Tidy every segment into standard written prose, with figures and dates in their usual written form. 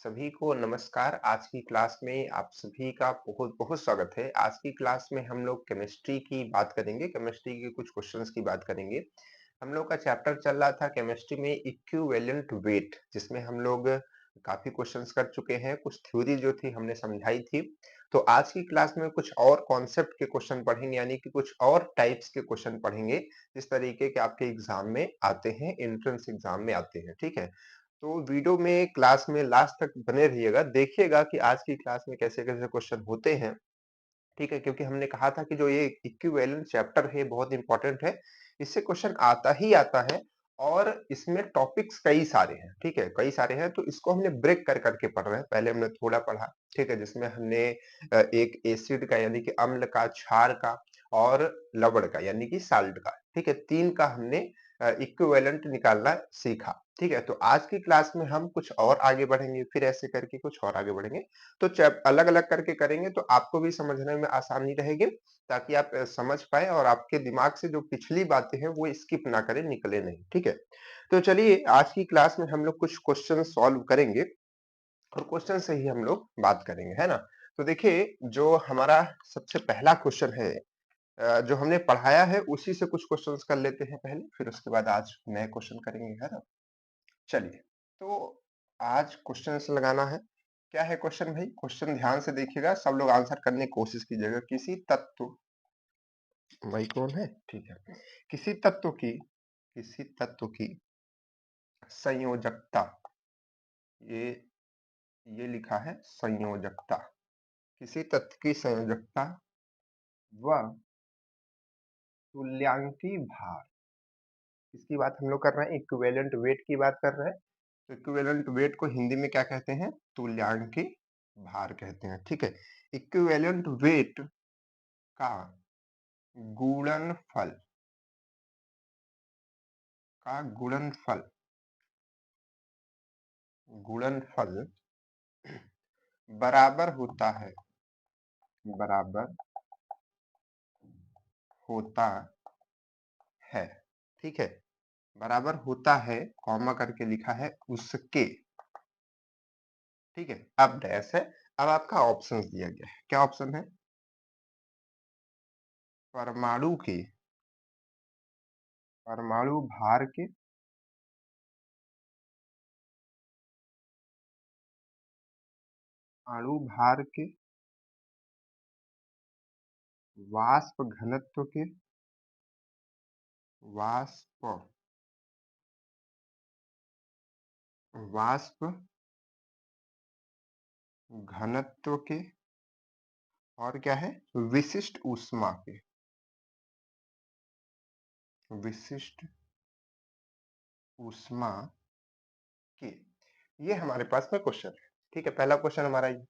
सभी को नमस्कार। आज की क्लास में आप सभी का बहुत-बहुत स्वागत है। आज की क्लास में हम लोग केमिस्ट्री की बात करेंगे, केमिस्ट्री के कुछ क्वेश्चंस की बात करेंगे। हम लोग का चैप्टर चल रहा था केमिस्ट्री में इक्विवेलेंट वेट, जिसमें हम लोग काफ़ी क्वेश्चंस कर चुके हैं, कुछ थ्योरी जो थी हमने समझाई थी। तो आज की क्लास में कुछ और कॉन्सेप्ट के क्वेश्चन पढ़ेंगे, यानी कि कुछ और टाइप्स के क्वेश्चन पढ़ेंगे, जिस तरीके के आपके एग्ज़ाम में आते हैं, एंट्रेंस एग्ज़ाम में आते हैं, ठीक है? तो वीडियो में क्लास में लास्ट तक बने रहिएगा, देखिएगा कि आज की क्लास में कैसे-कैसे क्वेश्चन होते हैं, ठीक है? क्योंकि हमने कहा था कि जो ये इक्विवेलेंट चैप्टर है बहुत इंपॉर्टेंट है, इससे क्वेश्चन आता ही आता है और इसमें टॉपिक्स कई सारे हैं, ठीक है? कई सारे हैं तो इसको हमने ब्रेक कर कर के पढ़ रहे हैं। पहले हमने थोड़ा पढ़ा, ठीक है? जिसमें हमने एक एसिड का यानी कि अम्ल का, क्षार का और लवण का यानी कि साल्ट का, ठीक है? 3 का हमने इक्विवेलेंट निकालना सीखा, ठीक है? तो आज की क्लास में हम कुछ और आगे बढ़ेंगे, फिर ऐसे करके कुछ और आगे बढ़ेंगे। तो चैप अलग-अलग करके करेंगे तो आपको भी समझने में आसानी रहेगी, ताकि आप समझ पाएँ और आपके दिमाग से जो पिछली बातें हैं वो स्किप ना करें, निकले नहीं, ठीक है? तो चलिए आज की क्लास में हम लोग कुछ क्वेश्चन सॉल्व करेंगे और क्वेश्चन से ही हम लोग बात करेंगे, है ना? तो देखिए जो हमारा सबसे पहला क्वेश्चन है, जो हमने पढ़ाया है उसी से कुछ क्वेश्चंस कर लेते हैं पहले, फिर उसके बाद आज नए क्वेश्चन करेंगे, है ना? चलिए, तो आज क्वेश्चंस लगाना है। क्या है क्वेश्चन भाई? क्वेश्चन ध्यान से देखिएगा, सब लोग आंसर करने की कोशिश कीजिएगा। भाई कौन है? ठीक है। किसी तत्व की संयोजकता, ये ये लिखा है संयोजकता। किसी तत्व की संयोजकता व तुल्यांकी भार, इसकी बात हम लोग कर रहे हैं, इक्विवेलेंट वेट की बात कर रहे हैं। तो इक्विवेलेंट वेट को हिंदी में क्या कहते हैं? तुल्यांकी भार कहते हैं, ठीक है? इक्विवेलेंट वेट का गुणनफल का गुणनफल गुणनफल बराबर होता है, बराबर होता है, ठीक है? बराबर होता है, कॉमा करके लिखा है उसके, ठीक है? अब डैश है। अब आपका ऑप्शंस दिया गया है। क्या ऑप्शन है? परमाणु के परमाणु भार के अणु भार के वाष्प घनत्व के वाष्प वाष्प घनत्व के और क्या है? विशिष्ट ऊष्मा के, विशिष्ट ऊष्मा के, ये हमारे पास में क्वेश्चन है, ठीक है? पहला क्वेश्चन हमारा ये।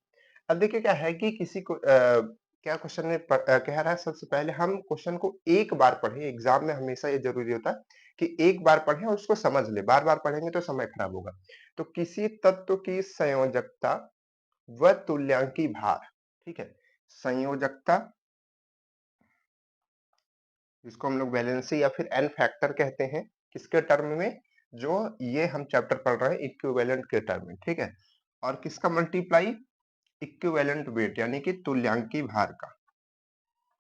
अब देखिए क्या है कि किसी को क्या क्वेश्चन में कह रहा है, सबसे पहले हम क्वेश्चन को एक बार पढ़ें। एग्जाम में हमेशा ये जरूरी होता है कि एक बार पढ़ें और उसको समझ ले, बार बार पढ़ेंगे तो समय खराब होगा। तो किसी तत्व की संयोजकता व तुल्यांकी भार, ठीक है? संयोजकता, जिसको हम लोग वैलेंसी या फिर एन फैक्टर कहते हैं, किसके टर्म में? जो ये हम चैप्टर पढ़ रहे हैं इक्विवेलेंट के टर्म में, ठीक है? और किसका मल्टीप्लाई? इक्विवेलेंट वेट यानी कि तुल्यांकी भार का,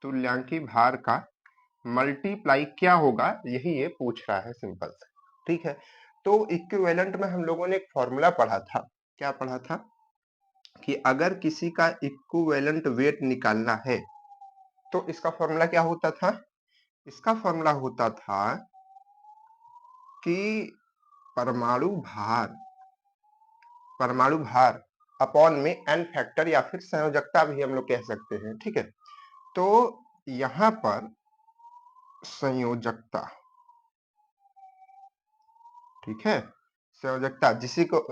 तुल्यांकी भार का मल्टीप्लाई क्या होगा, यही ये पूछ रहा है सिंपल से, ठीक है? तो इक्विवेलेंट में हम लोगों ने एक फॉर्मूला पढ़ा था। क्या पढ़ा था? कि अगर किसी का इक्विवेलेंट वेट निकालना है तो इसका फॉर्मूला क्या होता था? इसका फॉर्मूला होता था कि परमाणु भार, परमाणु भार अपॉन में एन फैक्टर या फिर संयोजकता भी हम लोग कह सकते हैं, ठीक है? तो यहां पर संयोजकता, ठीक है? संयोजकता जिसी को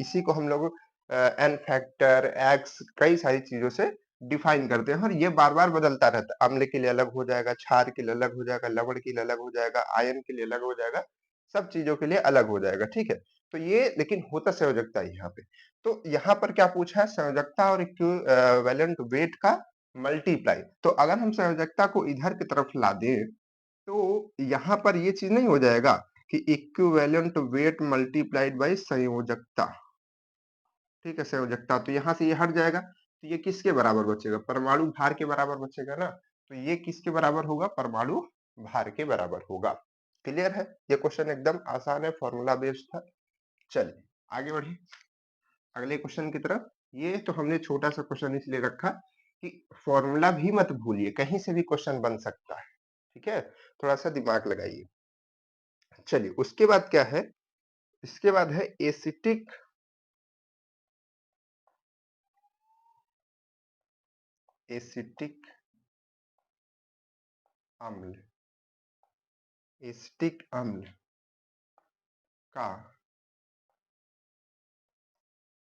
इसी को हम लोग एन फैक्टर, एक्स, कई सारी चीजों से डिफाइन करते हैं और ये बार-बार बदलता रहता है। अम्ल के लिए अलग हो जाएगा, क्षार के लिए अलग हो जाएगा, लवण के लिए अलग हो जाएगा, आयन के लिए अलग हो जाएगा, सब चीजों के लिए अलग हो जाएगा, ठीक है? तो ये लेकिन होता संयोजकता ही यहाँ पे। तो यहाँ पर क्या पूछा है? संयोजकता और इक्विवेलेंट वेट का मल्टीप्लाई। तो अगर हम संयोजकता को इधर की तरफ ला दें तो यहाँ पर ये चीज नहीं हो जाएगा कि इक्विवेलेंट वेट मल्टीप्लाइड बाय संयोजकता, ठीक है, संयोजकता, तो यहाँ से ये हट जाएगा, तो ये किसके बराबर बचेगा? परमाणु भार के बराबर बचेगा ना, तो ये किसके बराबर होगा? परमाणु भार के बराबर होगा। क्लियर है? ये क्वेश्चन एकदम आसान है, फॉर्मूला बेस्ड था। चलिए आगे बढ़िए अगले क्वेश्चन की तरफ। ये तो हमने छोटा सा क्वेश्चन इसलिए रखा कि फॉर्मूला भी मत भूलिए, कहीं से भी क्वेश्चन बन सकता है, ठीक है? थोड़ा सा दिमाग लगाइए। चलिए उसके बाद क्या है? इसके बाद है एसिटिक एसिटिक अम्ल। एसिटिक अम्ल का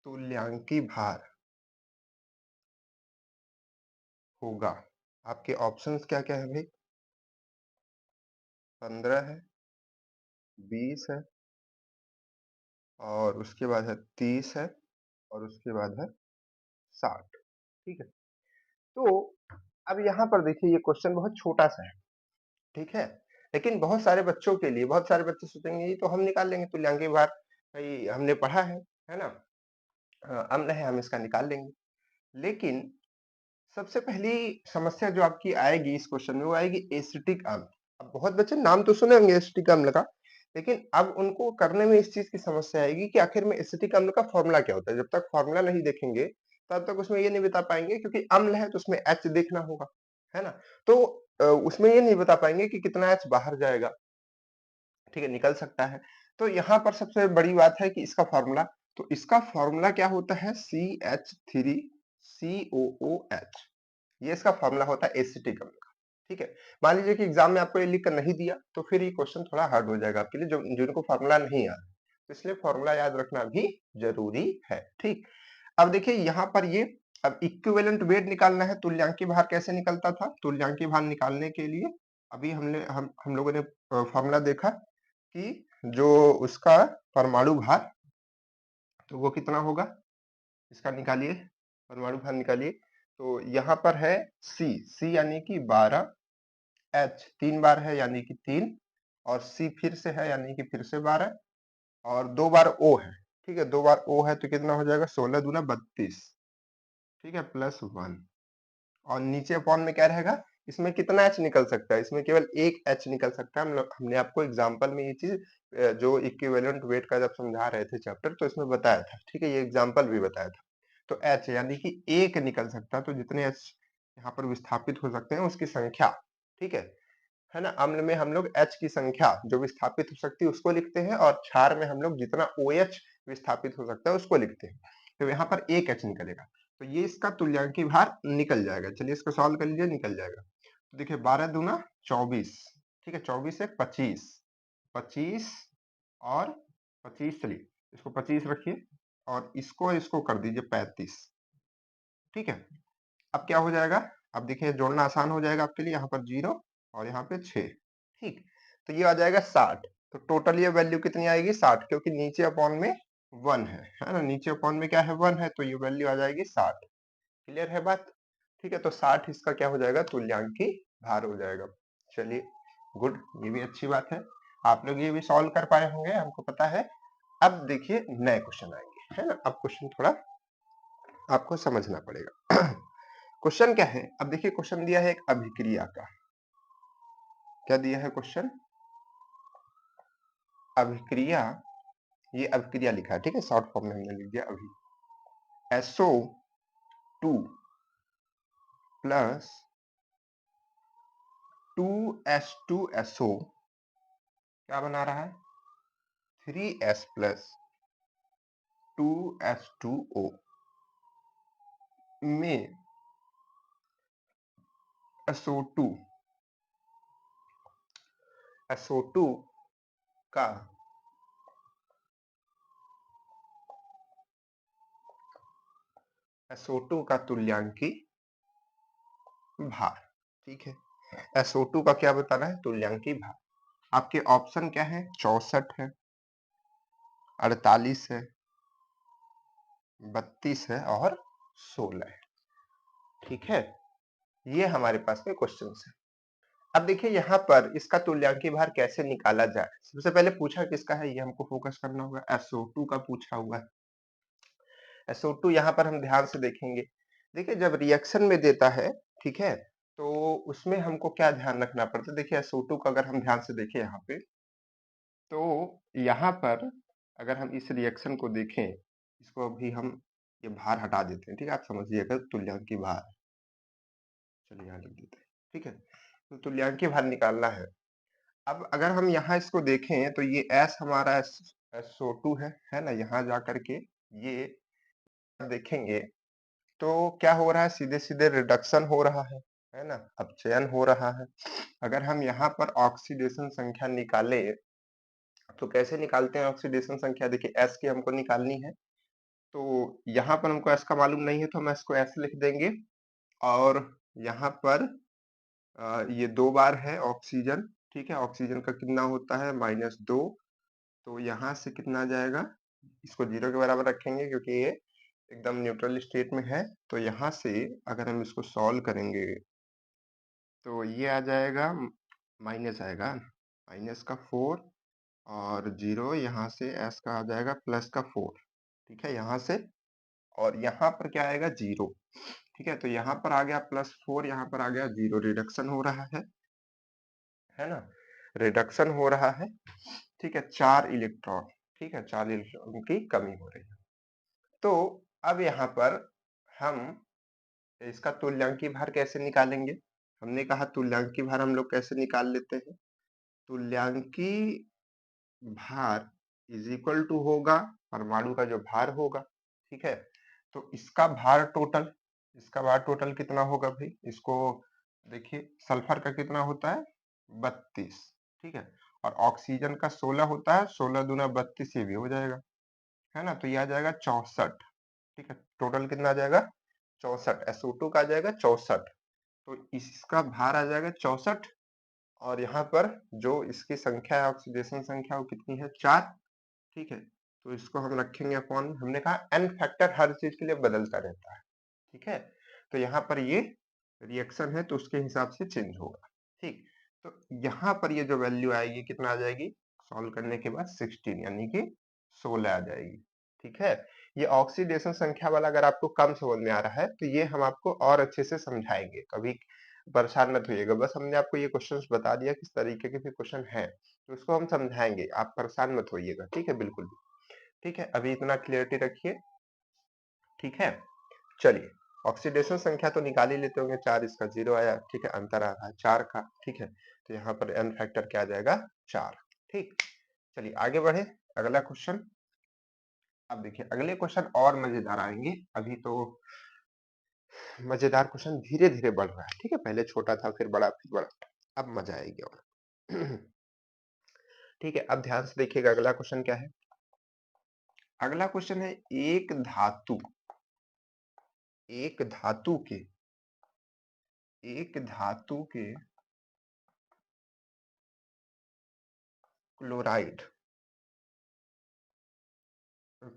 तुल्यांकी भार होगा। आपके ऑप्शंस क्या-क्या है भाई? 15 है, 20 है और उसके बाद है 30 है और उसके बाद है 60। ठीक है? तो अब यहाँ पर देखिए ये क्वेश्चन बहुत छोटा-सा है, ठीक है? लेकिन बहुत सारे बच्चों के लिए बहुत सारे बच्चे सोचेंगे ये तो हम निकाल लेंगे तुल्यांकी भार, भई हमने पढ़ा है ना? अम्ल है हम इसका निकाल लेंगे। लेकिन सबसे पहली समस्या जो आपकी आएगी इस क्वेश्चन में वो आएगी एसिटिक अम्ल। अब बहुत बच्चे नाम तो सुने होंगे एसिटिक अम्ल का, लेकिन अब उनको करने में इस चीज की समस्या आएगी कि आखिर में एसिटिक अम्ल का फॉर्मूला क्या होता है। जब तक फॉर्मूला नहीं देखेंगे तब तक उसमें ये नहीं बता पाएंगे, क्योंकि अम्ल है तो उसमें एच देखना होगा, है ना? तो उसमें ये नहीं बता पाएंगे कि कितना एच बाहर जाएगा, ठीक है, निकल सकता है। तो यहाँ पर सबसे बड़ी बात है कि इसका फॉर्मूला, तो इसका फॉर्मूला क्या होता है? CH3COOH। ये इसका फॉर्मूला होता है एसिटिक अम्ल का। ठीक है? मान लीजिए कि एग्जाम में आपको ये लिख कर नहीं दिया तो फिर ये क्वेश्चन थोड़ा हार्ड हो जाएगा आपके लिए, जो जिनको फॉर्मूला नहीं याद, तो इसलिए फॉर्मूला याद रखना भी जरूरी है। ठीक, अब देखिए यहाँ पर ये अब इक्विवेलेंट वेट निकालना है। तुल्यांकी भार कैसे निकलता था? तुल्यांकी भार निकालने के लिए अभी हम लोगों ने फॉर्मूला देखा कि जो उसका परमाणु भार, तो वो कितना होगा, इसका निकालिए, परमाणु भार निकालिए। तो यहाँ पर है सी यानी कि 12, एच 3 बार है यानी कि 3 और सी फिर से है यानी कि फिर से 12 और 2 बार ओ है। ठीक है, 2 बार ओ है तो कितना हो जाएगा? 16 दूना 32। ठीक है, प्लस 1 और नीचे अपॉन में क्या रहेगा? इसमें कितना एच निकल सकता है? इसमें केवल एक एच निकल सकता है। हमने आपको एग्जांपल में ये चीज जो इक्विवेलेंट वेट का जब समझा रहे थे चैप्टर, तो इसमें बताया था। ठीक है, ये एग्जांपल भी बताया था। तो एच यानी कि एक निकल सकता है, तो जितने एच यहाँ पर विस्थापित हो सकते हैं उसकी संख्या, ठीक है ना? अम्ल में हम लोग एच की संख्या जो विस्थापित हो सकती है उसको लिखते हैं और क्षार में हम लोग जितना OH विस्थापित हो सकता है उसको लिखते हैं। तो यहाँ पर एक एच निकलेगा, तो ये इसका तुल्यांकी भार निकल जाएगा। चलिए इसको सॉल्व कर लीजिए, निकल जाएगा। तो देखिए 12 दूना 24, ठीक है, 24 से 25, 25 और 25, चलिए इसको 25 रखिए और इसको इसको कर दीजिए 35। ठीक है, अब क्या हो जाएगा? अब देखिए जोड़ना आसान हो जाएगा आपके लिए, यहाँ पर 0 और यहाँ पे 6। ठीक, तो ये आ जाएगा 60। तो टोटल ये वैल्यू कितनी आएगी? 60, क्योंकि नीचे अपॉन में 1 है ना? नीचे अपॉन में क्या है? 1 है, तो ये वैल्यू आ जाएगी 60। क्लियर है बात? ठीक है, तो 60 इसका क्या हो जाएगा? तुल्यांकी भार हो जाएगा। चलिए गुड, ये भी अच्छी बात है। आप लोग ये भी सॉल्व कर पाए होंगे, हमको पता है। अब देखिए नए क्वेश्चन आएंगे, है ना? अब क्वेश्चन थोड़ा आपको समझना पड़ेगा। क्वेश्चन क्या है? अब देखिए क्वेश्चन दिया है एक अभिक्रिया का। क्या दिया है क्वेश्चन? अभिक्रिया, ये अभिक्रिया लिखा है, ठीक है, शॉर्ट फॉर्म में हमने लिख दिया अभी। SO2 प्लस 2H2SO क्या बना रहा है? 3S प्लस 2H2O में SO2 SO2 का SO2 का तुल्यांकी भार, ठीक है। SO2 का क्या बताना है? तुल्यांकी भार। आपके ऑप्शन क्या है? 64 है, 48 है, 32 है और 16 है। ठीक है, ये हमारे पास में क्वेश्चन है। अब देखिए यहाँ पर इसका तुल्यांकी भार कैसे निकाला जाए। सबसे पहले पूछा किसका है, ये हमको फोकस करना होगा। SO2 का पूछा हुआ है। SO2 यहाँ पर हम ध्यान से देखेंगे। देखिए जब रिएक्शन में देता है, ठीक है? तो उसमें हमको क्या ध्यान रखना पड़ता है? देखिए SO2 को अगर हम ध्यान से देखें यहाँ पे, तो यहाँ पर अगर हम इस रिएक्शन को देखें, इसको अभी हम ये भार हटा देते हैं, ठीक है? आप समझिएगा तुल्यांकी भार। चलिए यहाँ लिख देते हैं, ठीक है? तो तुल्यांकी भार निकालना है। अब अगर हम यहाँ इसको देखें तो ये S हमारा SO2 है ना? यहाँ जा कर के ये देखेंगे तो क्या हो रहा है? सीधे-सीधे रिडक्शन हो रहा है ना? अपचयन हो रहा है। अगर हम यहाँ पर ऑक्सीडेशन संख्या निकालें, तो कैसे निकालते हैं ऑक्सीडेशन संख्या? देखिए S की हमको निकालनी है, तो यहाँ पर हमको S का मालूम नहीं है तो हम S को ऐसे लिख देंगे और यहाँ पर ये 2 बार है ऑक्सीजन, ठीक है? ऑक्सीजन का कितना होता है? -2, तो यहाँ से कितना आ जाएगा? इसको 0 के बराबर रखेंगे क्योंकि ये एकदम न्यूट्रल स्टेट में है, तो यहाँ से अगर हम इसको सॉल्व करेंगे, तो ये आ जाएगा माइनस आएगा, माइनस का 4 और 0 यहाँ से S का आ जाएगा प्लस का 4, ठीक है? यहाँ से और यहाँ पर क्या आएगा? 0, ठीक है? तो यहाँ पर आ गया +4, यहाँ पर आ गया 0, रिडक्शन हो रहा है ना? रिडक्शन हो रहा है, ठीक है? 4 इलेक्ट्रॉन, ठीक है? 4 इलेक्ट्रॉन की कमी हो रही है। तो अब यहाँ पर हम इसका तुल्यांकी भार कैसे निकालेंगे? हमने कहा तुल्यांकी भार हम लोग कैसे निकाल लेते हैं? तुल्यांकी भार इज इक्वल टू होगा परमाणु का जो भार होगा, ठीक है? तो इसका भार टोटल कितना होगा भाई? इसको देखिए सल्फर का कितना होता है? 32, ठीक है? और ऑक्सीजन का 16 होता है, 16 दूना 32 ये भी हो जाएगा, है ना? तो ये आ जाएगा 64, ठीक है? टोटल कितना आ जाएगा? 64, SO2 का आ जाएगा 64, तो इसका भार आ जाएगा 64 और यहाँ पर जो इसकी संख्या है ऑक्सीडेशन संख्या वो कितनी है? 4, ठीक है? तो इसको हम रखेंगे अपॉन, हमने कहा n फैक्टर हर चीज के लिए बदलता रहता है, ठीक है? तो यहाँ पर ये रिएक्शन है तो उसके हिसाब से चेंज होगा, ठीक? तो यहाँ पर ये जो वैल्यू आएगी कितना आ जाएगी? सॉल्व करने के बाद 16 यानी कि 16 आ जाएगी, ठीक है? ये ऑक्सीडेशन संख्या वाला अगर आपको कम समझ में आ रहा है तो ये हम आपको और अच्छे से समझाएंगे, कभी परेशान मत होइएगा। बस हमने आपको ये क्वेश्चंस बता दिया किस तरीके के भी क्वेश्चन है, तो उसको हम समझाएंगे, आप परेशान मत होइएगा, ठीक है? बिल्कुल भी, ठीक है? अभी इतना क्लियरिटी रखिए, ठीक है? चलिए, ऑक्सीडेशन संख्या तो निकाल ही लेते होंगे, 4 इसका 0 आया, ठीक है? अंतर आ रहा है 4 का, ठीक है? तो यहाँ पर n फैक्टर क्या आ जाएगा? 4, ठीक? चलिए आगे बढ़े, अगला क्वेश्चन। अब देखिए अगले क्वेश्चन और मजेदार आएंगे, अभी तो मजेदार क्वेश्चन धीरे-धीरे बढ़ रहा है, ठीक है? पहले छोटा था फिर बड़ा, अब मजा आएगी और। ठीक है, अब ध्यान से देखिएगा अगला क्वेश्चन क्या है? अगला क्वेश्चन है एक धातु के क्लोराइड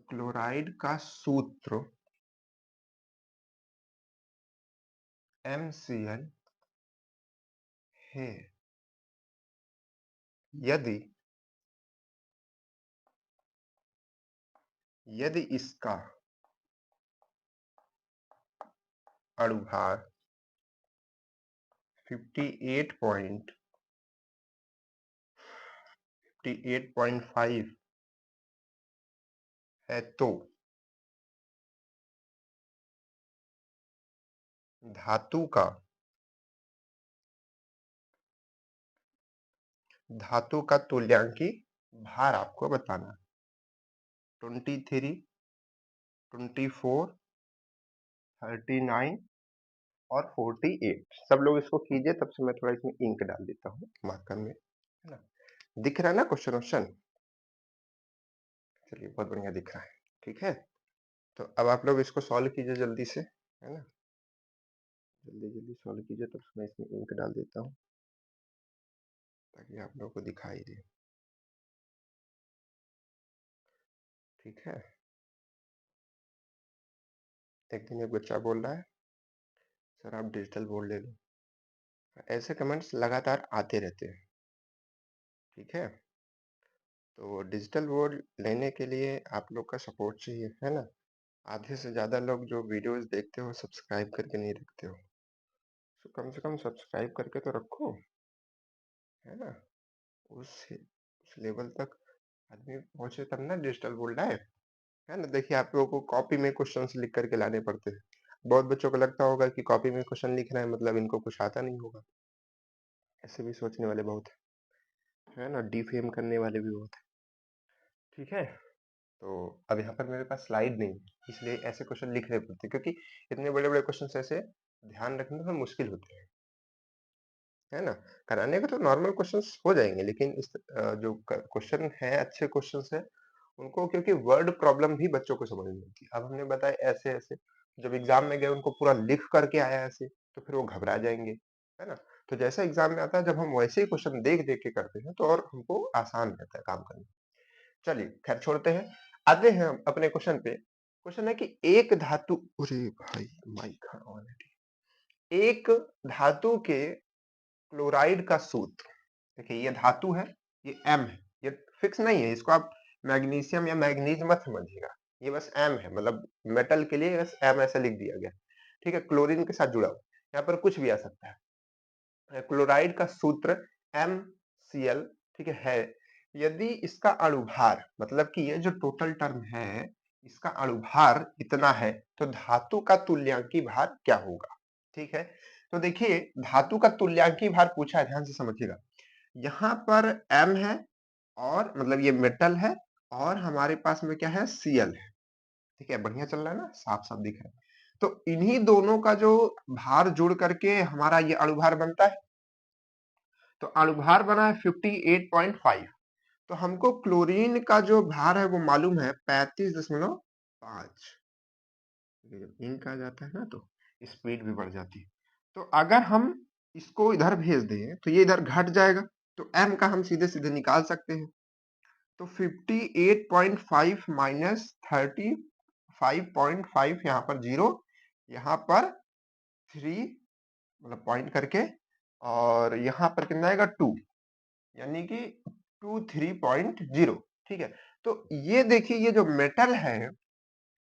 क्लोराइड का सूत्र MCl है। यदि यदि इसका अणुभार 58.5 है तो धातु का तुल्यांकी भार आपको बताना है। 23, 24, 39 और 48। सब लोग इसको कीजिए, तब से मैं थोड़ा इसमें इंक डाल देता हूँ मार्कर में, है ना? दिख रहा है ना क्वेश्चन ऑप्शन? चलिए बहुत बढ़िया दिख रहा है, ठीक है? तो अब आप लोग इसको सॉल्व कीजिए जल्दी से, है ना? जल्दी-जल्दी सॉल्व कीजिए, तब से मैं इसमें इंक डाल देता हूँ ताकि आप लोगों को दिखाई दे, ठीक है? एक दिन एक बच्चा बोल रहा है, सर आप डिजिटल बोर्ड ले लो। ऐसे कमेंट्स लगातार आते रहते हैं, ठीक है? तो डिजिटल बोर्ड लेने के लिए आप लोग का सपोर्ट चाहिए, है ना? आधे से ज़्यादा लोग जो वीडियोज़ देखते हो सब्सक्राइब करके नहीं रखते हो। तो कम से कम सब्सक्राइब करके तो रखो, है ना? उस लेवल तक आदमी पहुँचे तब ना डिजिटल गोल्ड आए, है ना? देखिए आप लोगों को कॉपी में क्वेश्चन्स लिख कर के लाने पड़ते हैं। बहुत बच्चों को लगता होगा कि कॉपी में क्वेश्चन लिख रहे हैं मतलब इनको कुछ आता नहीं होगा। ऐसे भी सोचने वाले बहुत हैं, है ना? डिफेम करने वाले भी बहुत हैं, ठीक है? तो अब यहाँ पर मेरे पास स्लाइड नहीं है, इसलिए ऐसे क्वेश्चन लिखने पड़ते हैं क्योंकि इतने बड़े-बड़े क्वेश्चंस ऐसे ध्यान रखने में मुश्किल होते हैं, है ना? कराने को तो नॉर्मल क्वेश्चंस हो जाएँगे लेकिन जो क्वेश्चन हैं अच्छे क्वेश्चंस हैं, उनको क्योंकि वर्ड प्रॉब्लम भी बच्चों को समझ में आती है। अब हमने बताया ऐसे-ऐसे, जब एग्ज़ाम में गए उनको पूरा लिख करके आया ऐसे, तो फिर वो घबरा जाएँगे, है ना? तो जैसा एग्ज़ाम में आता है जब हम वैसे ही क्वेश्चन देख-देख के करते हैं तो और हमको आसान रहता है काम करना। चलिए खैर छोड़ते हैं, आते हैं हम अपने क्वेश्चन पे। क्वेश्चन है कि एक धातु अरे भाई माइक कहाँ ऑन है? एक धातु के क्लोराइड का सूत्र, देखिए ये धातु है, ये एम है, ये फिक्स नहीं है, इसको आप मैग्नीशियम या मैग्नीज मत समझिएगा, ये बस एम है, मतलब मेटल के लिए बस एम ऐसा लिख दिया गया, ठीक है? क्लोरीन के साथ जुड़ा हुआ, यहाँ पर कुछ भी आ सकता है। क्लोराइड का सूत्र MCl, ठीक है? यदि इसका अणुभार मतलब कि ये जो टोटल टर्म है, इसका अणुभार इतना है, तो धातु का तुल्यांकी भार क्या होगा? ठीक है? तो देखिए धातु का तुल्यांकी भार पूछा है, ध्यान से समझिएगा। यहाँ पर M है और मतलब ये मेटल है और हमारे पास में क्या है? Cl है, ठीक है? बढ़िया चल रहा है ना? साफ-साफ दिख रहा है। तो इन्हीं दोनों का जो भार जुड़ करके हमारा ये अणुभार बनता है। तो अणुभार बना है 58.5, तो हमको क्लोरीन का जो भार है वो मालूम है 35.5। जब इंक आ जाता है ना तो स्पीड भी बढ़ जाती है। तो अगर हम इसको इधर भेज दें तो ये इधर घट जाएगा, तो m का हम सीधे सीधे निकाल सकते हैं। तो 58.5 माइनस 35.5, यहाँ पर जीरो, यहाँ पर 3 मतलब पॉइंट करके, और यहाँ पर कितना आएगा 2, यानी कि 23.0, ठीक है? तो ये देखिए ये जो मेटल है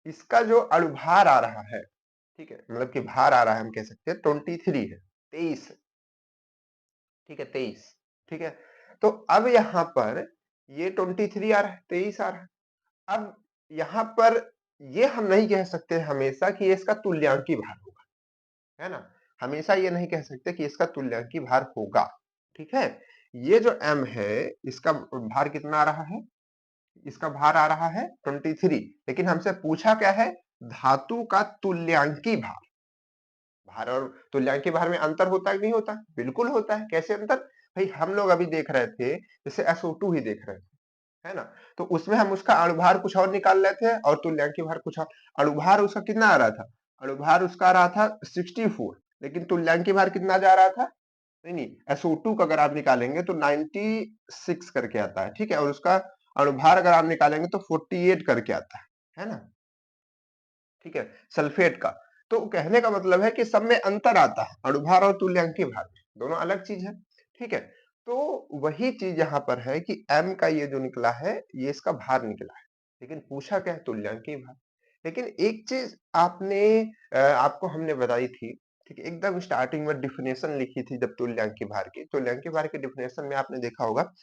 इसका जो अणुभार आ रहा है, ठीक है? मतलब कि भार आ रहा है, हम कह सकते हैं 23 है, 23, ठीक है? 23, ठीक है? तो अब यहाँ पर ये 23 आ रहा है, 23 आ रहा है। अब यहाँ पर ये हम नहीं कह सकते हमेशा कि ये इसका तुल्यांकी भार होगा, है ना? हमेशा ये नहीं कह सकते कि इसका तुल्यांकी भार होगा, ठीक है? ये जो m है इसका भार कितना आ रहा है? इसका भार आ रहा है 23, लेकिन हमसे पूछा क्या है? धातु का तुल्यांकी भार। भार और तुल्यांकी भार में अंतर होता है कि नहीं होता? बिल्कुल होता है। कैसे अंतर? भाई हम लोग अभी देख रहे थे, जैसे SO2 ही देख रहे थे, है ना? तो उसमें हम उसका अणुभार कुछ और निकाल रहे थे और तुल्यांकी भार कुछ और। अणुभार उसका कितना आ रहा था? अणुभार उसका आ रहा था 64, लेकिन तुल्यांकी भार कितना जा रहा था? नहीं नहीं, SO2 का अगर आप निकालेंगे तो 96 करके आता है, ठीक है? और उसका अणुभार अगर आप निकालेंगे तो 48 करके आता है ना? ठीक है? सल्फेट का। तो कहने का मतलब है कि सब में अंतर आता है, अणुभार और तुल्यांकी भार में, दोनों अलग चीज है, ठीक है? तो वही चीज यहाँ पर है कि M का ये जो निकला है, ये इसका भार निकला है, लेकिन पूछा क्या है? तुल्यांकी भार। लेकिन एक चीज आपको हमने बताई थी, ठीक है? एकदम स्टार्टिंग में डेफिनेशन लिखी थी जब तुल्यांकी भार की डेफिनेशन में आपने देखा होगा,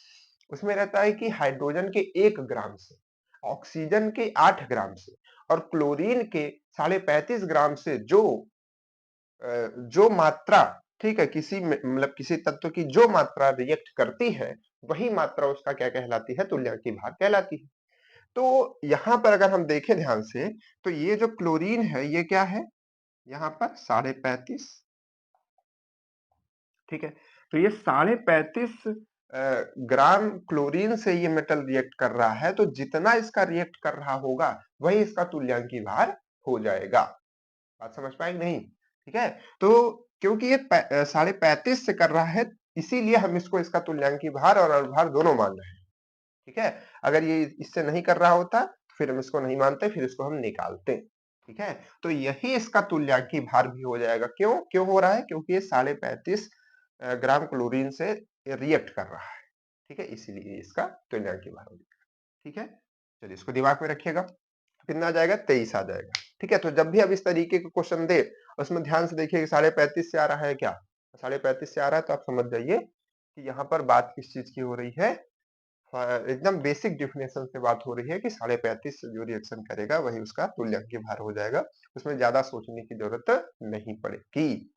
उसमें रहता है कि हाइड्रोजन के 1 ग्राम से, ऑक्सीजन के 8 ग्राम से और क्लोरीन के 35.5 ग्राम से जो मात्रा, ठीक है, किसी मतलब किसी तत्व की जो मात्रा रिएक्ट करती है, वही मात्रा उसका क्या कहलाती है? तुल्यांकी भार कहलाती है। तो यहाँ पर अगर हम देखें ध्यान से, तो ये जो क्लोरीन है ये क्या है? यहाँ पर 35.5, ठीक है? तो ये 35.5 ग्राम क्लोरीन से ये मेटल रिएक्ट कर रहा है, तो जितना इसका रिएक्ट कर रहा होगा वही इसका तुल्यांकी भार हो जाएगा। बात समझ पाए कि नहीं? ठीक है? तो क्योंकि ये 35.5 से कर रहा है, इसीलिए हम इसको इसका तुल्यांकी भार और अणुभार दोनों मान रहे हैं, ठीक है? अगर ये इससे नहीं कर रहा होता तो फिर हम इसको नहीं मानते, फिर इसको हम निकालते, ठीक है? तो यही इसका तुल्यांकी भार भी हो जाएगा। क्यों हो रहा है? क्योंकि ये 35.5 ग्राम क्लोरीन से रिएक्ट कर रहा है, ठीक है? इसीलिए इसका तुल्यांकी भार हो जाएगा, ठीक है? चलिए इसको दिमाग में रखिएगा। कितना आ जाएगा? 23 आ जाएगा। ठीक है? तो जब भी आप इस तरीके के क्वेश्चन दें, उसमें ध्यान से देखिए कि 35.5 से आ रहा है क्या? 35.5 से आ रहा है तो आप समझ जाइए कि यहाँ पर बात किस चीज़ की हो रही है। एकदम बेसिक डेफिनेशन से बात हो रही है कि 35.5 से जो रिएक्शन करेगा वही उसका तुल्यांकीय भार हो जाएगा। उसमें ज़्यादा सोचने की ज़रूरत नहीं पड़ेगी।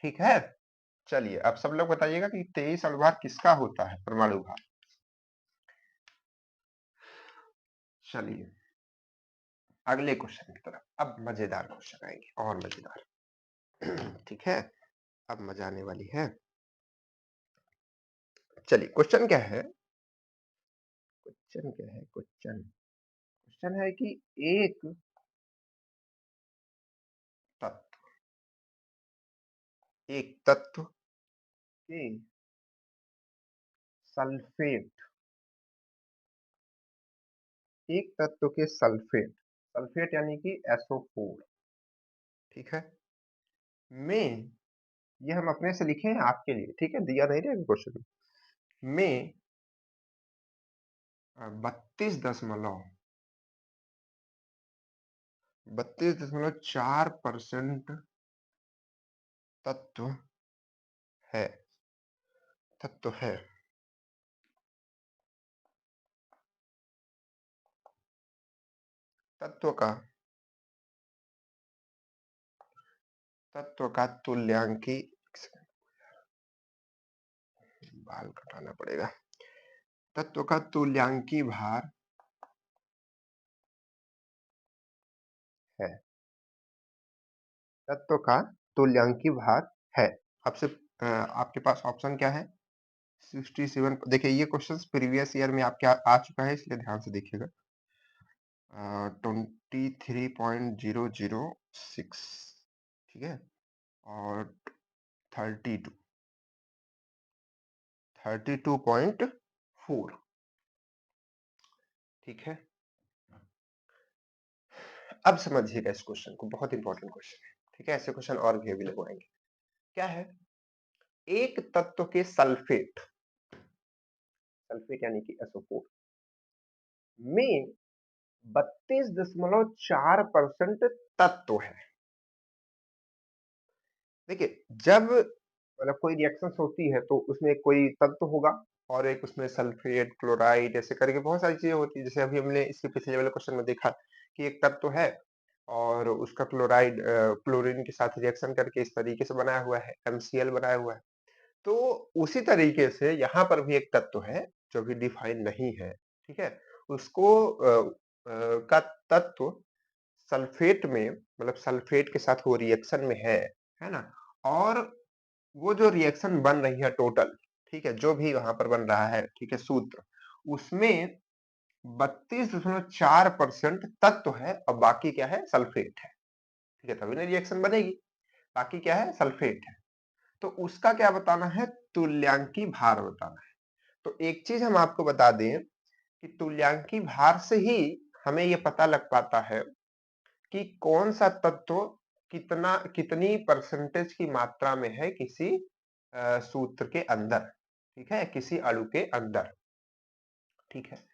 ठीक है? चलिए, अब सब लोग बताइएगा कि 23 अणुभार किसका होता है? परमाणु भार। चलिए, अगले क्वेश्चन की तरफ। अब मजेदार क्वेश्चन आएंगे और मजेदार। ठीक है? अब मजा आने वाली है। चलिए, क्वेश्चन क्या है? क्वेश्चन क्या है? क्वेश्चन है कि एक तत्व के सल्फेट एक तत्व के सल्फेट यानी कि SO4, ठीक है, में, ये हम अपने से लिखे हैं आपके लिए, ठीक है, दिया नहीं रहेगा क्वेश्चन में 32.4% तत्व है तत्व है तत्व का तुल्यांकी, बाल कटाना पड़ेगा, तत्व का तुल्यांकी भार है तत्व का तुल्यांकी भार है। आपसे आपके पास ऑप्शन क्या है? 67। देखिए, ये क्वेश्चंस प्रीवियस ईयर में आपके आ चुका है, इसलिए ध्यान से देखिएगा। 23.006, ठीक है, और 32.4, ठीक है। अब समझिएगा इस क्वेश्चन को, बहुत इंपॉर्टेंट क्वेश्चन है, ठीक है। ऐसे क्वेश्चन और भी अवेलेबल आएंगे। क्या है? एक तत्व के सल्फेट यानी कि SO4 में 32.4% तत्व है। देखिए, जब मतलब कोई रिएक्शन होती है तो उसमें कोई तत्व होगा और एक उसमें सल्फेट, क्लोराइड ऐसे करके बहुत सारी चीजें होती है। जैसे अभी हमने इसके पिछले वाले क्वेश्चन में देखा कि एक तत्व है और उसका क्लोराइड क्लोरीन के साथ रिएक्शन करके इस तरीके से बनाया हुआ है, MCl बनाया हुआ है। तो उसी तरीके से यहाँ पर भी एक तत्व है जो भी डिफाइन नहीं है, ठीक है। उसको का तत्व सल्फेट में, मतलब सल्फेट के साथ वो रिएक्शन में है ना, और वो जो रिएक्शन बन रही है टोटल, ठीक है, जो भी वहां पर बन रहा है, ठीक है, सूत्र, उसमें 32.4% तत्व है और बाकी क्या है? सल्फेट है, ठीक है, तभी ना रिएक्शन बनेगी। बाकी क्या है? सल्फेट है। तो उसका क्या बताना है? तुल्यांकी भार बताना है। तो एक चीज हम आपको बता दें कि तुल्यांकी भार से ही हमें ये पता लग पाता है कि कौन सा तत्व कितनी परसेंटेज की मात्रा में है किसी सूत्र के अंदर, ठीक है, किसी अणु के अंदर, ठीक है।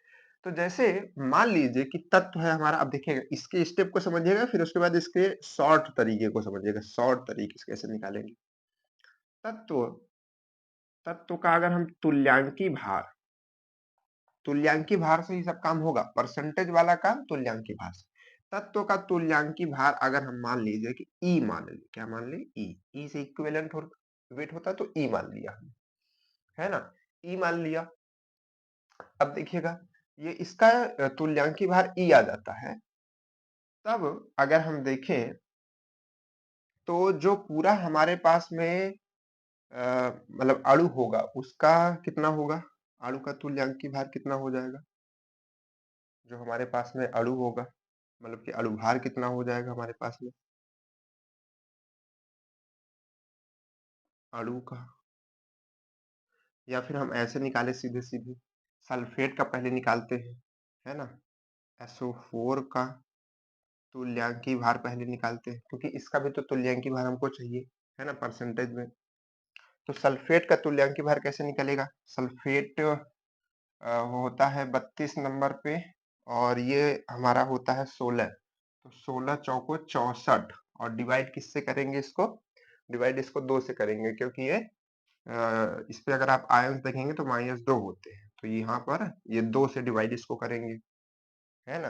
तो जैसे मान लीजिए कि तत्व है हमारा। अब देखिएगा, इसके स्टेप को समझिएगा, फिर उसके बाद इसके शॉर्ट तरीके को समझिएगा, शॉर्ट तरीके से कैसे निकालेंगे। तत्व तत्व का अगर हम तुल्यांकी भार से ही सब काम होगा, परसेंटेज वाला काम तुल्यांकी भार से। तत्व का तुल्यांकी भार अगर हम मान लीजिए कि ई मान लीजिए, क्या मान ली? ई से इक्विवेलेंट वेट होता है तो ई मान लिया हमने, है ना, ई मान लिया। अब देखिएगा, ये इसका तुल्यांकी भार ई आ जाता है। तब अगर हम देखें तो जो पूरा हमारे पास में मतलब अणु होगा उसका कितना होगा? अणु का तुल्यांकी भार कितना हो जाएगा? जो हमारे पास में अणु होगा, मतलब कि अणु भार कितना हो जाएगा हमारे पास में? अणु का, या फिर हम ऐसे निकाले सीधे सीधे, सल्फेट का पहले निकालते हैं, है ना, SO4 का तुल्यांकी भार पहले निकालते हैं, क्योंकि इसका भी तो तुल्यांकी भार हमको चाहिए, है ना, परसेंटेज में। तो सल्फेट का तुल्यांकी भार कैसे निकलेगा? सल्फेट होता है 32 नंबर पे और ये हमारा होता है 16, तो 16 चौको 64 और डिवाइड किससे करेंगे इसको? डिवाइड इसको 2 से करेंगे क्योंकि ये इस पे अगर आप आयंस देखेंगे तो -2 होते हैं। तो यहाँ पर ये 2 से डिवाइड इसको करेंगे, है ना?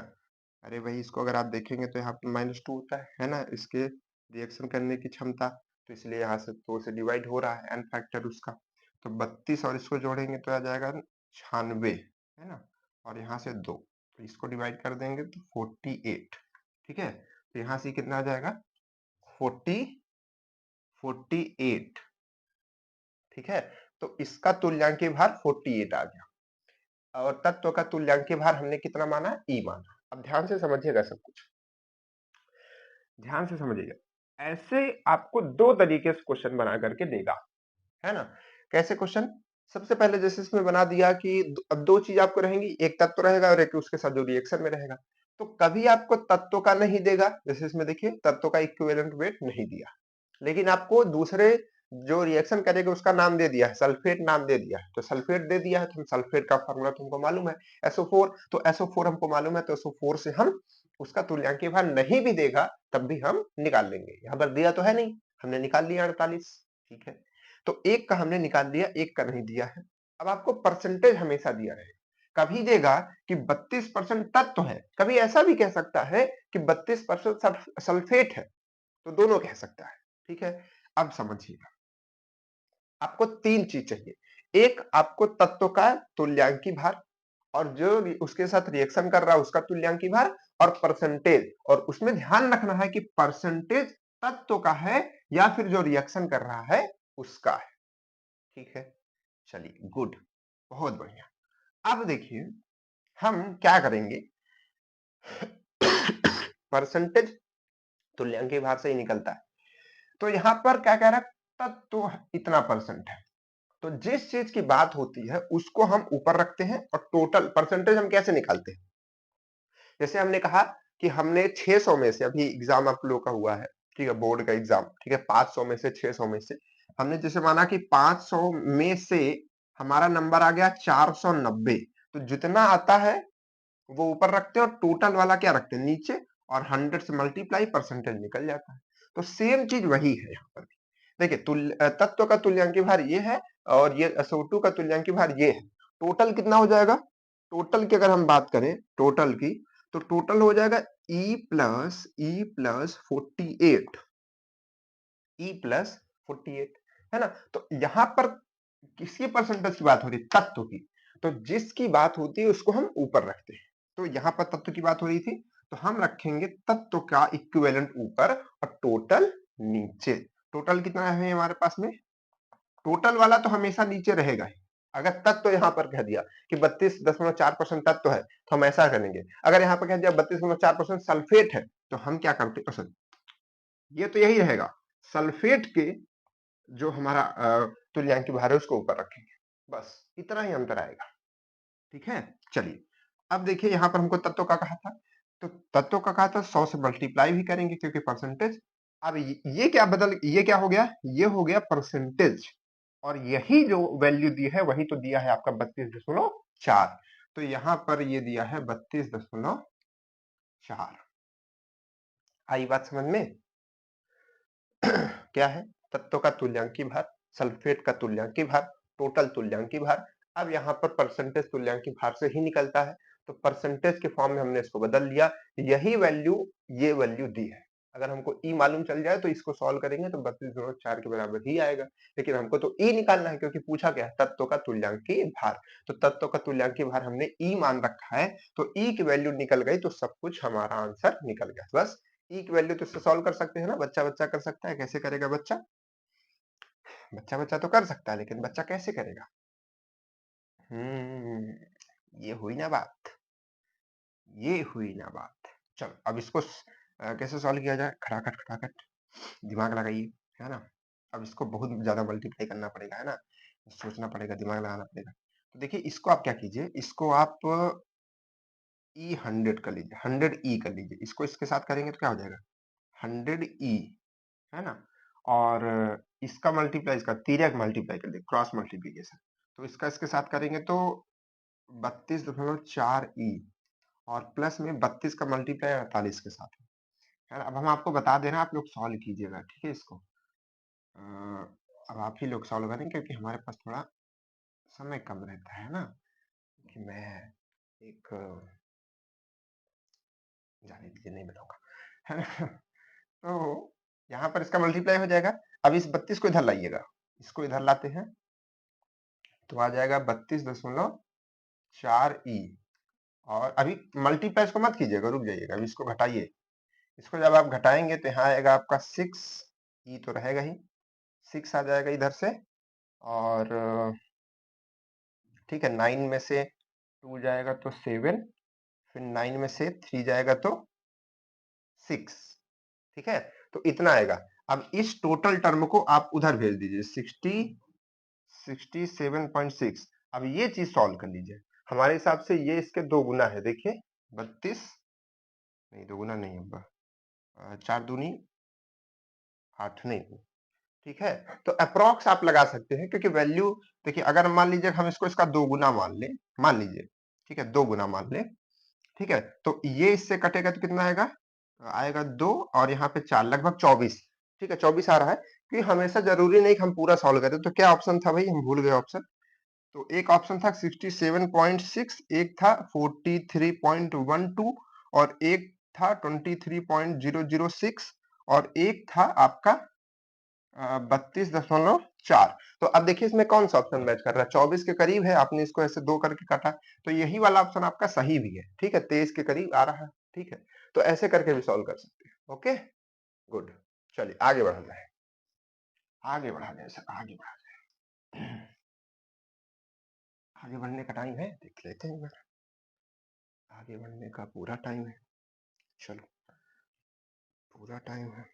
अरे भाई इसको अगर आप देखेंगे तो यहाँ पे -2 होता है ना? इसके रिएक्शन करने की क्षमता, तो इसलिए यहाँ से 2 से डिवाइड हो रहा है एन फैक्टर उसका। तो 32 और इसको जोड़ेंगे तो आ जाएगा 96, है ना? और यहाँ से 2, तो इसको डिवाइड कर देंगे तो 48, ठीक है? तो यहाँ से कितना आ जाएगा? 48, ठीक है? तो इसका तुल्यांकी भार 48 आ गया और तत्व का तुल्यांकी भार हमने कितना माना? E माना। अब ध्यान से समझिएगा सब कुछ, ध्यान से समझिएगा। ऐसे आपको 2 तरीके से क्वेश्चन बना करके देगा, है ना? कैसे क्वेश्चन? सबसे पहले जैसे इसमें बना दिया कि अब 2 चीज आपको रहेंगी, एक तत्व रहेगा और एक उसके साथ जो रिएक्शन में रहेगा। तो कभी आपको तत्व का नहीं देगा, जैसे इसमें देखिए तत्व का इक्विवेलेंट वेट नहीं दिया, लेकिन आपको दूसरे जो रिएक्शन करेगा उसका नाम दे दिया है, सल्फेट नाम दे दिया है। तो सल्फेट दे दिया है तो हम सल्फेट का फार्मूला तुमको मालूम है SO4, तो SO4 हमको मालूम है तो SO4 से हम उसका तुल्यांकी भार नहीं भी देगा तब भी हम निकाल लेंगे। यहाँ पर दिया तो है नहीं, हमने निकाल लिया 48, ठीक है? तो एक का हमने निकाल लिया, एक का नहीं दिया है। अब आपको परसेंटेज हमेशा दिया रहेगा, कभी देगा कि 32% तत्व है, कभी ऐसा भी कह सकता है कि 32% सल्फेट है, तो दोनों कह सकता है, ठीक है? अब समझिएगा, आपको 3 चीज चाहिए। एक आपको तत्व का तुल्यांकी भार और जो उसके साथ रिएक्शन कर रहा है उसका तुल्यांकी भार और परसेंटेज, और उसमें ध्यान रखना है कि परसेंटेज तत्व का है या फिर जो रिएक्शन कर रहा है उसका है, ठीक है? चलिए गुड, बहुत बढ़िया। अब देखिए हम क्या करेंगे परसेंटेज तुल्यांकी भार से ही निकलता है। तो यहां पर क्या कह रहा है? तत्व इतना परसेंट है, तो जिस चीज की बात होती है उसको हम ऊपर रखते हैं और टोटल परसेंटेज हम कैसे निकालते हैं? जैसे हमने कहा कि हमने 600 में से, अभी एग्जाम आप लोग का हुआ है, ठीक है, बोर्ड का एग्जाम, ठीक है, 500 में से 600 में से हमने जैसे माना कि 500 में से हमारा नंबर आ गया 490, तो जितना आता है वो ऊपर रखते हैं और टोटल वाला क्या रखते हैं? नीचे, और 100 से मल्टीप्लाई परसेंटेज निकल जाता है। तो सेम चीज वही है यहाँ पर भी। देखिए तत्व का तुल्यांकी भार ये है और ये SO2 का तुल्यांकी भार ये है। टोटल कितना हो जाएगा? टोटल की अगर हम बात करें टोटल की, तो टोटल हो जाएगा E+48, E+48, है ना? तो यहाँ पर किसकी परसेंटेज की बात हो रही है? तत्व की। तो जिसकी बात होती है उसको हम ऊपर रखते हैं। तो यहाँ पर तत्व की बात हो रही थी तो हम रखेंगे तत्व का इक्विवेलेंट ऊपर और टोटल नीचे। टोटल कितना है हमारे पास में? टोटल वाला तो हमेशा नीचे रहेगा ही। अगर तत्व यहाँ पर कह दिया कि 32.4% तत्व है तो हम ऐसा करेंगे। अगर यहाँ पर कह दिया 32.4% सल्फेट है तो हम क्या करते हैं? ये तो यही रहेगा, सल्फेट के जो हमारा तुल्यांकी भार है उसको ऊपर रखेंगे, बस इतना ही अंतर आएगा, ठीक है? चलिए अब देखिए यहाँ पर हमको तत्व का कहा था, तो तत्व का कहा था 100 से मल्टीप्लाई भी करेंगे क्योंकि परसेंटेज। अब ये क्या ये क्या हो गया? ये हो गया परसेंटेज, और यही जो वैल्यू दी है वही तो दिया है आपका 32.4, तो यहाँ पर ये दिया है 32.4। आई बात समझ में? क्या है? तत्व का तुल्यांकी भार, सल्फेट का तुल्यांकी भार, टोटल तुल्यांकी भार। अब यहाँ पर परसेंटेज तुल्यांकी भार से ही निकलता है, तो परसेंटेज के फॉर्म में हमने इसको बदल लिया। यही वैल्यू ये वैल्यू दी है। अगर हमको ई मालूम चल जाए तो इसको सॉल्व करेंगे तो 32.4 के बराबर ही आएगा, लेकिन हमको तो ई निकालना है क्योंकि पूछा गया है तत्व का तुल्यांकी भार। तो तत्व का तुल्यांकी भार हमने ई मान रखा है, तो ई की वैल्यू निकल गई तो सब कुछ हमारा आंसर निकल गया। बस ई की वैल्यू तो इससे सॉल्व कर सकते हैं ना, बच्चा बच्चा कर सकता है। कैसे करेगा बच्चा? बच्चा बच्चा तो कर सकता है, लेकिन बच्चा कैसे करेगा? ये हुई ना बात, ये हुई ना बात। चलो अब इसको कैसे सॉल्व किया जाए? खटाखट खटाखट दिमाग लगाइए, है ना? अब इसको बहुत ज्यादा मल्टीप्लाई करना पड़ेगा, है ना? सोचना पड़ेगा, दिमाग लगाना पड़ेगा। तो देखिए इसको आप क्या कीजिए, इसको आप E100 कर लीजिए, 100E कर लीजिए। इसको इसके साथ करेंगे तो क्या हो जाएगा? 100E, है ना? और इसका मल्टीप्लाई, इसका तिर्यक मल्टीप्लाई कर दे, क्रॉस मल्टीप्लीकेशन। तो इसका इसके साथ करेंगे तो 32.4E और प्लस में 32 का मल्टीप्लाई 48 के साथ, है ना? अब हम आपको बता दे रहे हैं, आप लोग सॉल्व कीजिएगा, ठीक है इसको। अब आप ही लोग सॉल्व करें क्योंकि हमारे पास थोड़ा समय कम रहता है ना, कि मैं एक जाने दीजिए, नहीं बताऊँगा, है ना? तो यहाँ पर इसका मल्टीप्लाई हो जाएगा। अब इस 32 को इधर लाइएगा, इसको इधर लाते हैं तो आ जाएगा 32.4 ई। और अभी मल्टीप्लाई इसको मत कीजिएगा, रुक जाइएगा, अभी इसको घटाइए। इसको जब आप घटाएंगे तो यहाँ आएगा आपका 6 ई तो रहेगा ही, 6 आ जाएगा इधर से। और ठीक है, 9 में से 2 जाएगा तो 7, फिर 9 में से 3 जाएगा तो 6, ठीक है, तो इतना आएगा। अब इस टोटल टर्म को आप उधर भेज दीजिए, 67.6। अब ये चीज सॉल्व कर लीजिए। हमारे हिसाब से ये इसके दो गुना है, देखिए 32 नहीं, दो गुना नहीं होगा, 4 दूनी 8 नहीं, ठीक है। तो अप्रोक्स आप लगा सकते हैं क्योंकि वैल्यू देखिए, अगर मान लीजिए हम इसको इसका दो गुना मान ले, मान लीजिए, ठीक है, दो गुना मान ले, ठीक है, तो ये इससे कटेगा तो कितना आएगा, आएगा 2 और यहाँ पे 4, लगभग 24, ठीक है, 24 आ रहा है। क्योंकि हमेशा जरूरी नहीं कि हम पूरा सॉल्व करें। तो क्या ऑप्शन था भाई, हम भूल गए ऑप्शन। तो एक ऑप्शन था 67.6, एक था 43.12 और एक था 23.006 और एक था आपका 32.4। तो अब देखिए इसमें कौन सा ऑप्शन मैच कर रहा है, 24 के करीब है, आपने इसको ऐसे दो करके काटा, तो यही वाला ऑप्शन आपका सही भी है, ठीक है, 23 के करीब आ रहा है, ठीक है। तो ऐसे करके भी सॉल्व कर सकते हैं। Okay, good. चलिए आगे बढ़ना है, आगे बढ़ा जाए सर, आगे बढ़ा जाए। आगे बढ़ने का टाइम है, देख लेते हैं, आगे बढ़ने का पूरा टाइम है, चलो पूरा टाइम है।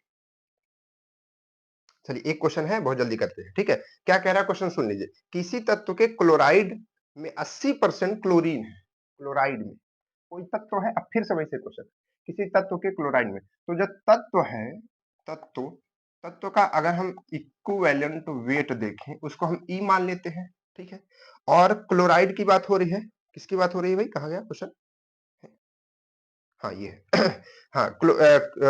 चलिए एक क्वेश्चन है, बहुत जल्दी करते हैं, ठीक है। क्या कह रहा है क्वेश्चन, सुन लीजिए। किसी तत्व के क्लोराइड में 80% क्लोरीन है, क्लोराइड में कोई तत्व है। अब फिर से वैसे क्वेश्चन, किसी तत्व के क्लोराइड में, तो जो तत्व है, तत्व तत्व का अगर हम इक्विवेलेंट वेट देखें, उसको हम ई मान लेते हैं, ठीक है। और क्लोराइड की बात हो रही है, किसकी बात हो रही है भाई, कहा गया क्वेश्चन, हाँ ये है। हाँ,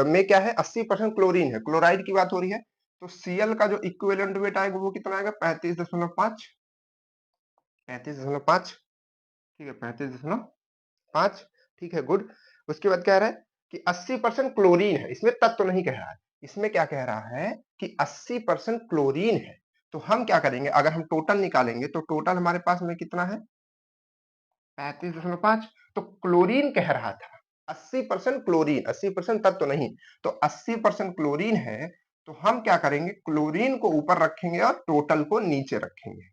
में क्या है, 80% क्लोरीन है, क्लोराइड की बात हो रही है। तो Cl का जो इक्विवेलेंट वेट आएगा वो कितना आएगा, 35.5, 35.5, ठीक है, 35.5, ठीक है, गुड। उसके बाद कह रहा है कि 80% क्लोरीन है, इसमें तत्व नहीं कह रहा है, इसमें क्या कह रहा है कि 80% क्लोरीन है। तो हम क्या करेंगे, अगर हम टोटल निकालेंगे तो टोटल हमारे पास में कितना है, 35.5। तो क्लोरीन कह रहा था 80% क्लोरीन, 80% तत्व नहीं, तो 80% क्लोरीन है। तो हम क्या करेंगे, क्लोरीन को ऊपर रखेंगे और टोटल को नीचे रखेंगे,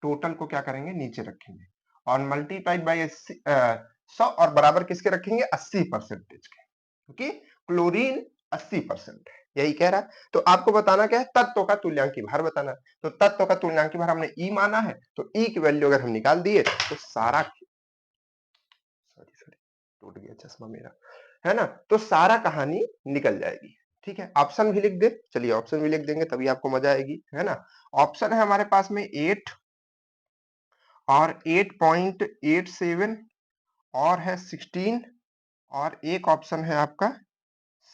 टोटल को क्या करेंगे, नीचे रखेंगे, और मल्टीप्लाइड बाई 100 और बराबर किसके रखेंगे, 80% के, क्योंकि क्लोरीन 80% है, यही कह रहा है। तो आपको बताना क्या है, तत्व का तुल्यांकी भार बताना है। तो तत्व का तुल्यांकी भार हमने ई माना है, तो ई की वैल्यू अगर हम निकाल दिए तो सारा, सॉरी सॉरी टूट गया चश्मा मेरा, है ना, तो सारा कहानी निकल जाएगी, ठीक है। ऑप्शन भी लिख दे, चलिए ऑप्शन भी लिख देंगे तभी आपको मजा आएगी, है ना। ऑप्शन है हमारे पास में 8 और 8.87 और है 16 और एक ऑप्शन है आपका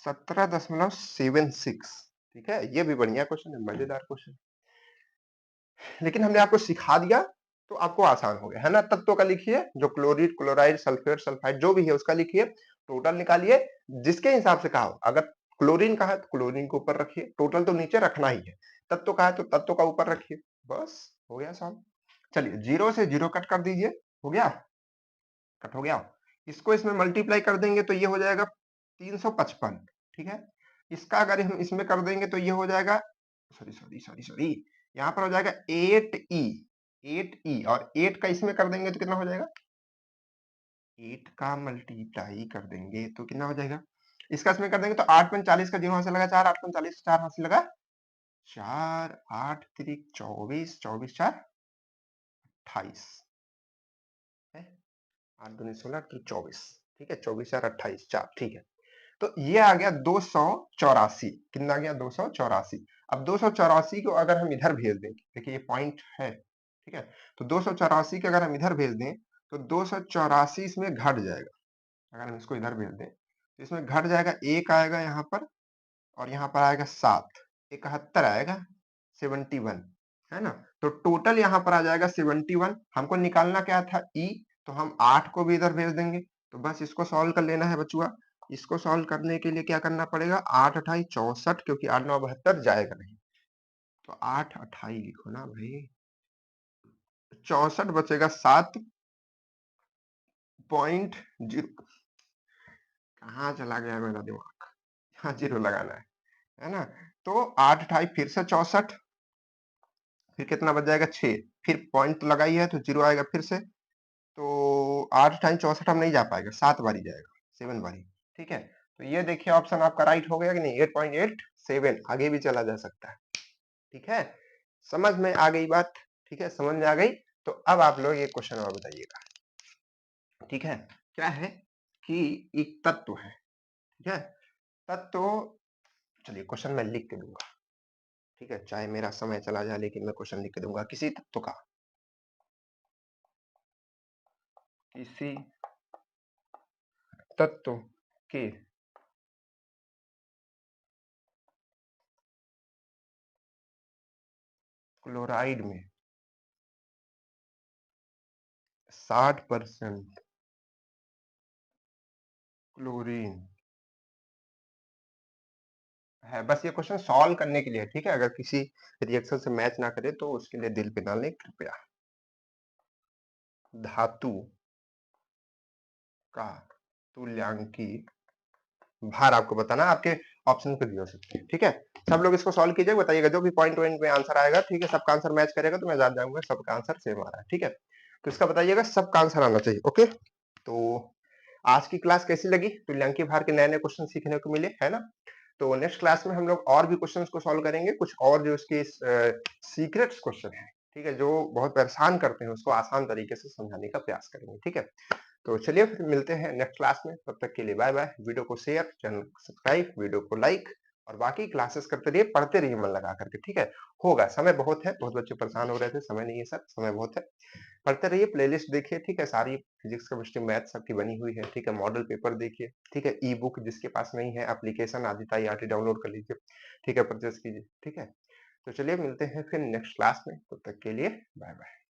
17.76, ठीक है। ये भी बढ़िया क्वेश्चन है, मजेदार क्वेश्चन, लेकिन हमने आपको सिखा दिया तो आपको आसान हो गया, है ना। तत्व का लिखिए, जो क्लोरीन, क्लोराइड, सल्फेट, सल्फाइड जो भी है उसका लिखिए, टोटल निकालिए जिसके हिसाब से कहा हो। अगर क्लोरीन का है तो क्लोरीन को ऊपर रखिए, टोटल तो नीचे रखना ही है। तत्व का है तो तत्व का ऊपर रखिए, बस हो गया सॉल्व। चलिए 0 से 0 कट कर दीजिए, हो गया, कट हो गया। इसको इसमें मल्टीप्लाई कर देंगे तो ये हो जाएगा 355, ठीक है। इसका अगर हम इसमें कर देंगे तो ये हो जाएगा, सॉरी सॉरी सॉरी सॉरी, यहाँ पर हो जाएगा 8e, 8e, और 8 का इसमें कर देंगे तो कितना हो जाएगा, 8 का मल्टीप्लाई कर देंगे तो कितना हो जाएगा, इसका इसमें कर देंगे तो 8.40 का 0 हाथ से लगा 4, 8.40 4 हाथ से लगा 4, 8 तिरिक 24, 24 4 28 है, 8 दूनी 16 तो 24, ठीक है, 24 4 28 4, ठीक है। तो ये आ गया 284, कितना आ गया, 284। अब 284 को अगर हम इधर भेज दें, देखिए ये पॉइंट है, ठीक है, तो 284 को अगर हम इधर भेज दें तो 284 इसमें घट जाएगा, अगर हम इसको इधर भेज दें तो इसमें घट जाएगा 1 आएगा यहाँ पर और यहाँ पर आएगा 7, 71 आएगा, 71 है ना? तो टोटल यहाँ पर आ जाएगा 71। हमको निकालना क्या था ई, तो हम 8 को भी इधर भेज देंगे। तो बस इसको सॉल्व कर लेना है बचुआ। इसको सॉल्व करने के लिए क्या करना पड़ेगा, 8 अठाई 64, क्योंकि 8 9 72 जाएगा नहीं, तो 8 अठाई लिखो ना भाई, 64 बचेगा 7.0। कहाँ चला गया मेरा दिमाग, यहाँ जीरो लगाना है ना? तो 8 अठाई फिर से 64, फिर कितना बच जाएगा 6, फिर पॉइंट तो लगा ही है तो जीरो आएगा फिर से। तो 8 टाइम 64 हम नहीं जा पाएगा, 7 बारी जाएगा, 7 बारी। ठीक है, तो ये देखिए ऑप्शन आपका राइट हो गया कि नहीं, 8.87। आगे भी चला जा सकता है। ठीक है, समझ में आ गई बात? ठीक है, समझ में आ गई। तो अब आप लोग ये क्वेश्चन और बताइएगा। ठीक है, क्या है कि एक तत्व है, ठीक है, तत्व, चलिए क्वेश्चन मैं लिख के दूंगा। ठीक है, चाहे मेरा समय चला जाए लेकिन मैं क्वेश्चन लिख के दूंगा। किसी तत्व का, किसी तत्व के क्लोराइड में 60% क्लोरीन है। बस ये क्वेश्चन सॉल्व करने के लिए है, ठीक है? अगर किसी रिएक्शन से मैच ना करे तो उसके लिए दिल पे ना लें कृपया। धातु का तुल्यांकी भार आपको बताना, आपके ऑप्शन पे भी हो सकते हैं। ठीक है, सब लोग इसको सॉल्व कीजिए, बताइएगा जो भी पॉइंट पॉइंट में आंसर आएगा। ठीक है, सबका आंसर मैच करेगा तो मैं जान जाऊंगा सबका आंसर सेम आ रहा है। ठीक है, तो इसका बताइएगा, सबका आंसर आना चाहिए। ओके, तो आज की क्लास कैसी लगी? तुल्यांकी भार के नए नए क्वेश्चन सीखने को मिले, है ना? तो नेक्स्ट क्लास में हम लोग और भी क्वेश्चंस को सॉल्व करेंगे, कुछ और जो इसके सीक्रेट्स क्वेश्चन है, ठीक है, जो बहुत परेशान करते हैं, उसको आसान तरीके से समझाने का प्रयास करेंगे। ठीक है, तो चलिए फिर मिलते हैं नेक्स्ट क्लास में, तब तक के लिए बाय बाय। वीडियो को शेयर, चैनल को सब्सक्राइब, वीडियो को लाइक और बाकी क्लासेस करते रहिए, पढ़ते रहिए मन लगा करके। ठीक है, होगा, समय बहुत है, बहुत बच्चे परेशान हो रहे थे, समय नहीं है सर, समय बहुत है। पढ़ते रहिए, प्लेलिस्ट देखिए, ठीक है, सारी फिजिक्स केमिस्ट्री मैथ सबकी बनी हुई है। ठीक है, मॉडल पेपर देखिए, ठीक है, ई बुक जिसके पास नहीं है, एप्लीकेशन आदिता आरटी डाउनलोड कर लीजिए। ठीक है, परचेस कीजिए। ठीक है, तो चलिए मिलते हैं फिर नेक्स्ट क्लास में, तब तक के लिए बाय बाय।